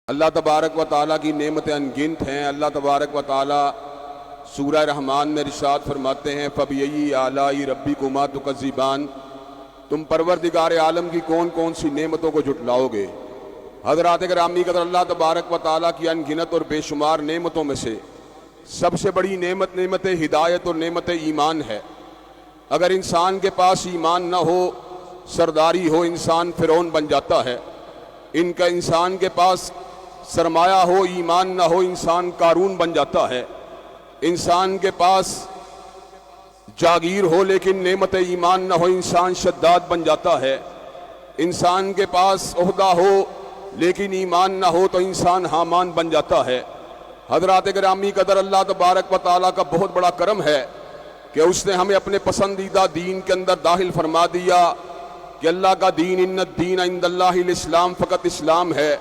اللہ تبارک و تعالیٰ کی نعمتیں انگنت ہیں۔ اللہ تبارک و تعالیٰ سورہ رحمان میں ارشاد فرماتے ہیں فَبِأَيِّ آلَاءِ رَبِّكُمَا تُكَذِّبَانِ، تم پروردگار عالم کی کون کون سی نعمتوں کو جھٹلاؤ گے۔ حضرات گرامی قدر، اللہ تبارک و تعالیٰ کی انگنت اور بے شمار نعمتوں میں سے سب سے بڑی نعمت ہدایت اور نعمت ایمان ہے۔ اگر انسان کے پاس ایمان نہ ہو، سرداری ہو، انسان فرعون بن جاتا ہے۔ انسان کے پاس سرمایہ ہو، ایمان نہ ہو، انسان قارون بن جاتا ہے۔ انسان کے پاس جاگیر ہو لیکن نعمت ایمان نہ ہو، انسان شداد بن جاتا ہے۔ انسان کے پاس عہدہ ہو لیکن ایمان نہ ہو تو انسان حامان بن جاتا ہے۔ حضرات گرامی قدر، اللہ تبارک و تعالیٰ کا بہت بڑا کرم ہے کہ اس نے ہمیں اپنے پسندیدہ دین کے اندر داخل فرما دیا کہ اللہ کا دین ان الدین عند اللہ الاسلام، فقط اسلام ہے۔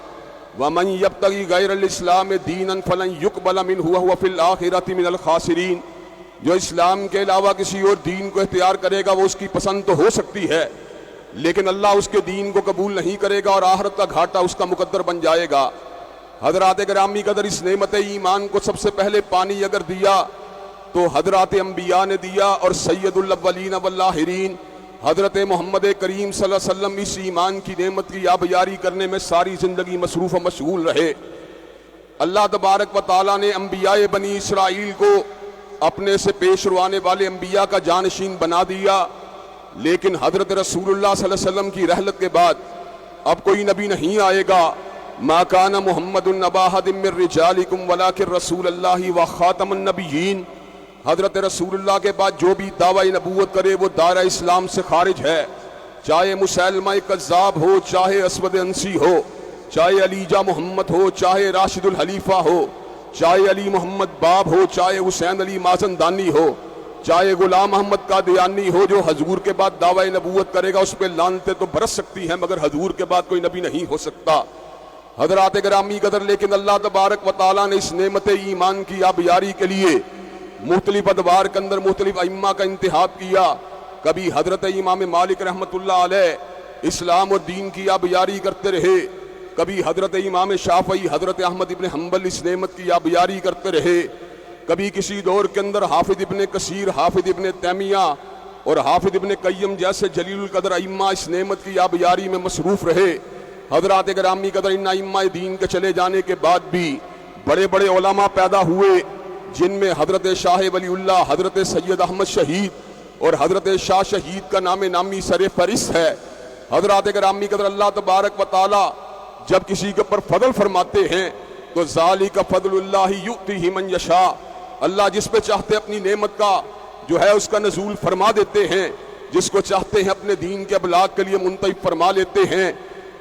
وَمَن يَبْتَغِ غَيْرَ الْإِسْلَامِ دِينًا فَلَن يُقْبَلَ مِنْهُ وَهُوَ فِي الْآخِرَةِ مِنَ الْخَاسِرِينَ، جو اسلام کے علاوہ کسی اور دین کو اختیار کرے گا وہ اس کی پسند تو ہو سکتی ہے لیکن اللہ اس کے دین کو قبول نہیں کرے گا اور آخرت کا گھاٹا اس کا مقدر بن جائے گا۔ حضرات گرامی قدر، اس نعمت ایمان کو سب سے پہلے پانی اگر دیا تو حضرات انبیاء نے دیا، اور سید الاولین والآخرین حضرت محمد کریم صلی اللہ علیہ وسلم اس ایمان کی نعمت کی یابیاری کرنے میں ساری زندگی مصروف و مشغول رہے۔ اللہ تبارک و تعالیٰ نے انبیاء بنی اسرائیل کو اپنے سے پیش روانے والے انبیاء کا جانشین بنا دیا، لیکن حضرت رسول اللہ صلی اللہ علیہ وسلم کی رحلت کے بعد اب کوئی نبی نہیں آئے گا۔ ما کان محمد ابا احد من رجالکم ولکن رسول اللہ وخاتم النبیین، حضرت رسول اللہ کے بعد جو بھی دعوی نبوت کرے وہ دائرہ اسلام سے خارج ہے، چاہے مسیلمہ کذاب ہو، چاہے اسود انسی ہو، چاہے علیجہ محمد ہو، چاہے راشد الحلیفہ ہو، چاہے علی محمد باب ہو، چاہے حسین علی مازندانی ہو، چاہے غلام محمد قادیانی ہو۔ جو حضور کے بعد دعوی نبوت کرے گا اس پہ لعنتیں تو برس سکتی ہیں مگر حضور کے بعد کوئی نبی نہیں ہو سکتا۔ حضرات گرامی قدر، لیکن اللہ تبارک و تعالیٰ نے اس نعمت ایمان کی آبیاری کے لیے مختلف ادوار کے اندر مختلف ائمہ کا انتخاب کیا۔ کبھی حضرت امام مالک رحمۃ اللہ علیہ اسلام اور دین کی آبیاری کرتے رہے، کبھی حضرت امام شافعی، حضرت احمد ابن حنبل اس نعمت کی آبیاری کرتے رہے، کبھی کسی دور کے اندر حافظ ابن کثیر، حافظ ابن تیمیہ اور حافظ ابن قیم جیسے جلیل القدر ائمہ اس نعمت کی آبیاری میں مصروف رہے۔ حضرات گرامی قدر، ان ائمہ دین کے چلے جانے کے بعد بھی بڑے بڑے علماء پیدا ہوئے جن میں حضرت شاہ ولی اللہ، حضرت سید احمد شہید اور حضرت شاہ شہید کا نام نامی سر فہرست ہے۔ حضرات گرامی قدر، اللہ تبارک و تعالی جب کسی کے اوپر فضل فرماتے ہیں تو ذالک فضل اللہ یؤتیہ من یشاء، اللہ جس پہ چاہتے اپنی نعمت کا جو ہے اس کا نزول فرما دیتے ہیں، جس کو چاہتے ہیں اپنے دین کے ابلاغ کے لیے منتخب فرما لیتے ہیں۔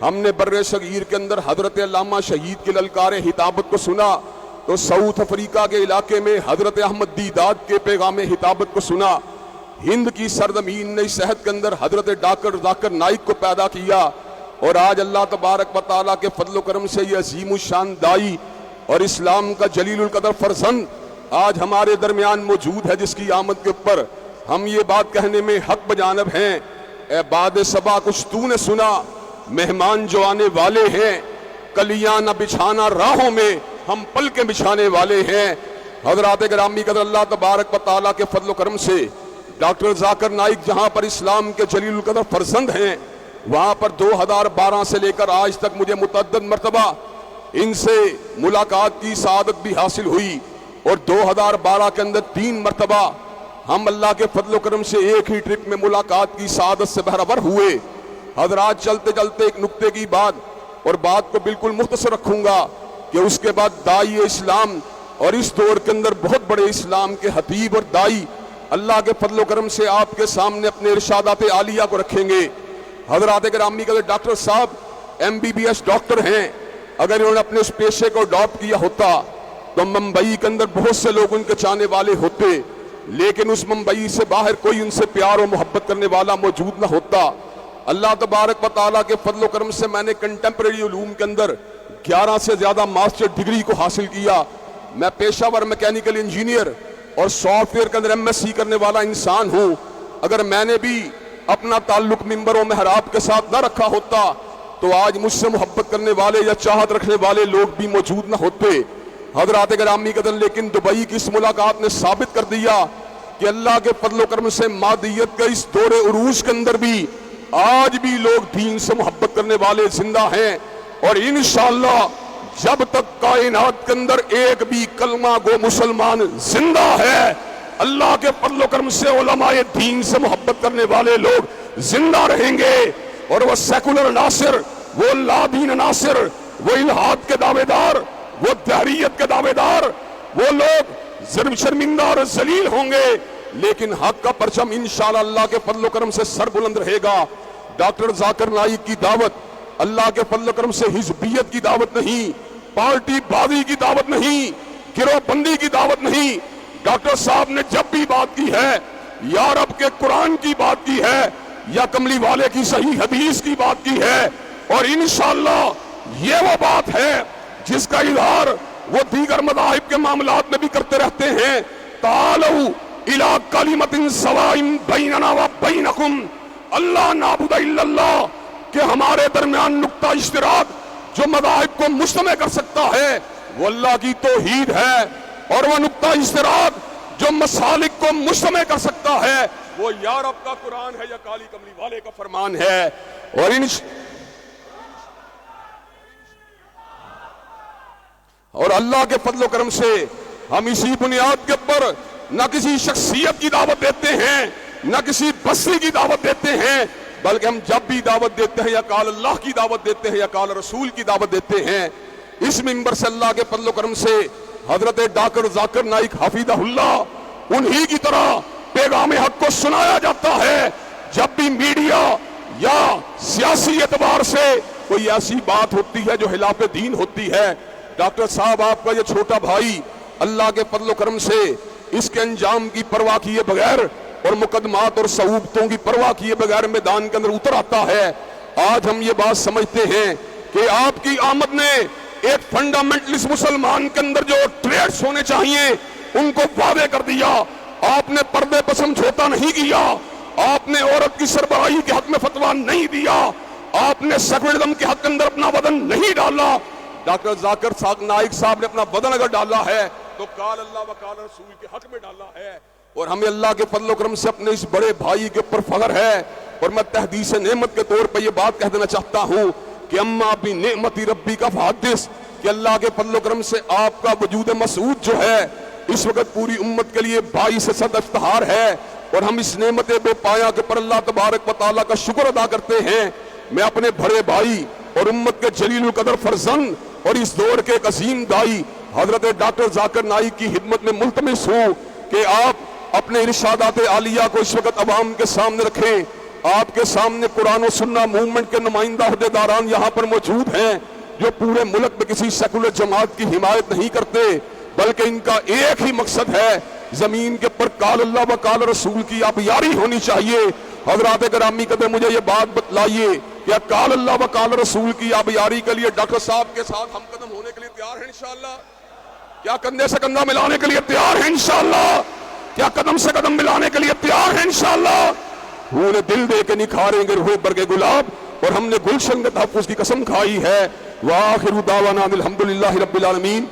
ہم نے بر صغیر کے اندر حضرت علامہ شہید کے للکار خطابت کو سنا تو ساؤتھ افریقہ کے علاقے میں حضرت احمد دیداد کے پیغام خطابت کو سنا۔ ہند کی سرزمین نے اس عہد کے اندر حضرت ڈاکٹر ذاکر نائک کو پیدا کیا، اور آج اللہ تبارک و تعالیٰ کے فضل و کرم سے یہ عظیم الشان دائی اور اسلام کا جلیل القدر فرزند آج ہمارے درمیان موجود ہے، جس کی آمد کے اوپر ہم یہ بات کہنے میں حق بجانب ہیں، اے باد صبا کچھ تو نے سنا، مہمان جو آنے والے ہیں، کلیاں نہ بچھانا راہوں میں، ہم پل کے بچھانے والے ہیں۔ حضرات گرامی قدر، اللہ تبارک و تعالیٰ کے فضل و کرم سے ڈاکٹر ذاکر نائک جہاں پر اسلام کے جلیل القدر فرزند ہیں، وہاں پر 2012 سے لے کر آج تک مجھے متعدد مرتبہ ان سے ملاقات کی سعادت بھی حاصل ہوئی، اور 2012 کے اندر 3 مرتبہ ہم اللہ کے فضل و کرم سے ایک ہی ٹرپ میں ملاقات کی سعادت سے بہرور ہوئے۔ حضرات چلتے چلتے ایک نقطے کی بات، اور بات کو بالکل مختصر رکھوں گا، کہ اس کے بعد دائی اسلام اور اس دور کے اندر بہت بڑے اسلام کے خطیب اور دائی اللہ کے فضل و کرم سے آپ کے سامنے اپنے ارشادات عالیہ کو رکھیں گے۔ حضرات گرامی کا ڈاکٹر صاحب MBBS ڈاکٹر ہیں، اگر انہوں نے اپنے اس پیشے کو اڈاپٹ کیا ہوتا تو ممبئی کے اندر بہت سے لوگ ان کے چاہنے والے ہوتے، لیکن اس ممبئی سے باہر کوئی ان سے پیار و محبت کرنے والا موجود نہ ہوتا۔ اللہ تبارک و تعالیٰ کے فضل و کرم سے میں نے کنٹمپریری علوم کے اندر 11 سے زیادہ ماسٹر ڈگری کو حاصل کیا۔ میں پیشہ ور میکینیکل انجینئر اور سافٹ ویئر کے اندر MSc کرنے والا انسان ہوں۔ اگر میں نے بھی اپنا تعلق منبر و محراب کے ساتھ نہ رکھا ہوتا تو آج مجھ سے محبت کرنے والے یا چاہت رکھنے والے لوگ بھی موجود نہ ہوتے۔ حضرات گرامی قدر، لیکن دبئی کی اس ملاقات نے ثابت کر دیا کہ اللہ کے فضل و کرم سے مادیت کا اس دور عروج کے اندر بھی آج بھی لوگ دین سے محبت کرنے والے زندہ ہیں، اور انشاءاللہ جب تک کائنات کے اندر ایک بھی کلمہ گو مسلمان زندہ ہے، اللہ کے فضل و کرم سے علماء دین سے محبت کرنے والے لوگ زندہ رہیں گے، اور وہ سیکولر عناصر، وہ لا دین عناصر، وہ الہاد کے دعوے دار، وہ دہریت کے دعوے دار، وہ لوگ شرمندہ اور ذلیل ہوں گے، لیکن حق کا پرچم انشاءاللہ اللہ کے فضل و کرم سے سر بلند رہے گا۔ ڈاکٹر ذاکر نائک کی دعوت اللہ کے فضل و کرم سے حزبیت کی دعوت نہیں، پارٹی بازی کی دعوت نہیں، گروہ بندی کی دعوت نہیں۔ ڈاکٹر صاحب نے جب بھی بات کی ہے یا رب کے قرآن کی بات کی ہے یا کملی والے کی صحیح حدیث کی بات کی ہے، اور انشاءاللہ یہ وہ بات ہے جس کا اظہار وہ دیگر مذاہب کے معاملات میں بھی کرتے رہتے ہیں۔ تعالوا الی کلمۃ سواء بیننا و بینکم اللہ نعبد الا اللہ، کہ ہمارے درمیان نقطہ اشتراک جو مذاہب کو مجتمع کر سکتا ہے وہ اللہ کی توحید ہے، اور وہ نقطہ اشتراک جو مسالک کو مجتمع کر سکتا ہے وہ یا رب کا قرآن ہے یا کالی کملی والے کا فرمان ہے۔ اور اللہ کے فضل و کرم سے ہم اسی بنیاد کے اوپر نہ کسی شخصیت کی دعوت دیتے ہیں، نہ کسی بستی کی دعوت دیتے ہیں، بلکہ ہم جب بھی دعوت دیتے ہیں یا قال اللہ کی دعوت دیتے ہیں یا قال رسول کی دعوت دیتے ہیں، اس منبر سے اللہ کے فضل و کرم سے حضرت ڈاکٹر ذاکر نائک حفیظہ اللہ انہی کی طرح پیغام حق کو سنایا جاتا ہے۔ جب بھی میڈیا یا سیاسی اعتبار سے کوئی ایسی بات ہوتی ہے جو خلاف دین ہوتی ہے، ڈاکٹر صاحب آپ کا یہ چھوٹا بھائی اللہ کے فضل و کرم سے اس کے انجام کی پرواہ کیے بغیر اور مقدمات اور صعوبتوں کی پرواہ کیے بغیر میدان کے اندر اتر آتا ہے۔ آج ہم یہ بات سمجھتے ہیں کہ آپ کی آمد نے ایک فنڈامنٹلسٹ مسلمان کے اندر جو ٹریٹس ہونے چاہیے ان کو واضح کر دیا۔ آپ نے پردے پر سمجھوتا نہیں کیا، آپ نے عورت کی سربراہی کے حق میں فتویٰ نہیں دیا، آپ نے سیکولرزم کے حق کے اندر اپنا بدن نہیں ڈالا۔ ڈاکٹر ذاکر نائک صاحب نے اپنا بدن اگر ڈالا ہے تو قال اللہ و قال رسول کے حق میں ڈالا ہے، اور ہمیں اللہ کے فضل و کرم سے اپنے اس بڑے بھائی کے اوپر فخر ہے۔ اور میں تحدیث نعمت کے طور پر یہ بات کہہ دینا چاہتا ہوں کہ اما بنعمت ربی کا فحدث، کہ اللہ کے فضل و کرم سے آپ کا وجود مسعود جو ہے اس وقت پوری امت کے لیے باعث صد افتخار ہے، اور ہم اس نعمت بے پایا کے پر اللہ تبارک و تعالیٰ کا شکر ادا کرتے ہیں۔ میں اپنے بڑے بھائی اور امت کے جلیل القدر فرزند اور اس دور کے ایک عظیم دائی حضرت ڈاکٹر ذاکر نائک کی خدمت میں ملتمس ہوں کہ آپ اپنے ارشادات عالیہ کو اس وقت عوام کے سامنے رکھیں۔ آپ کے سامنے قرآن و سنہ موومنٹ کے نمائندہ عہدیداران یہاں پر موجود ہیں جو پورے ملک میں کسی سیکولر جماعت کی حمایت نہیں کرتے، بلکہ ان کا ایک ہی مقصد ہے، زمین کے پر قال اللہ و قال رسول کی آبیاری ہونی چاہیے۔ حضرات گرامی قدر مجھے یہ بات بتلائیے کہ قال اللہ و قال رسول کی آبیاری کے لیے ڈاکٹر صاحب کے ساتھ ہم قدم ہونے کے لیے تیار ہیں انشاءاللہ؟ کیا کندھے سے کندھا ملانے کے لیے تیار ہیں انشاءاللہ؟ کیا قدم سے قدم ملانے کے لیے تیار ہیں انشاءاللہ؟ خون دل دے کے نکھاریں گے روح برگ گلاب، اور ہم نے گلشن کے تحفظ کی قسم کھائی ہے۔ وآخر دعوانا الحمدللہ رب العالمین۔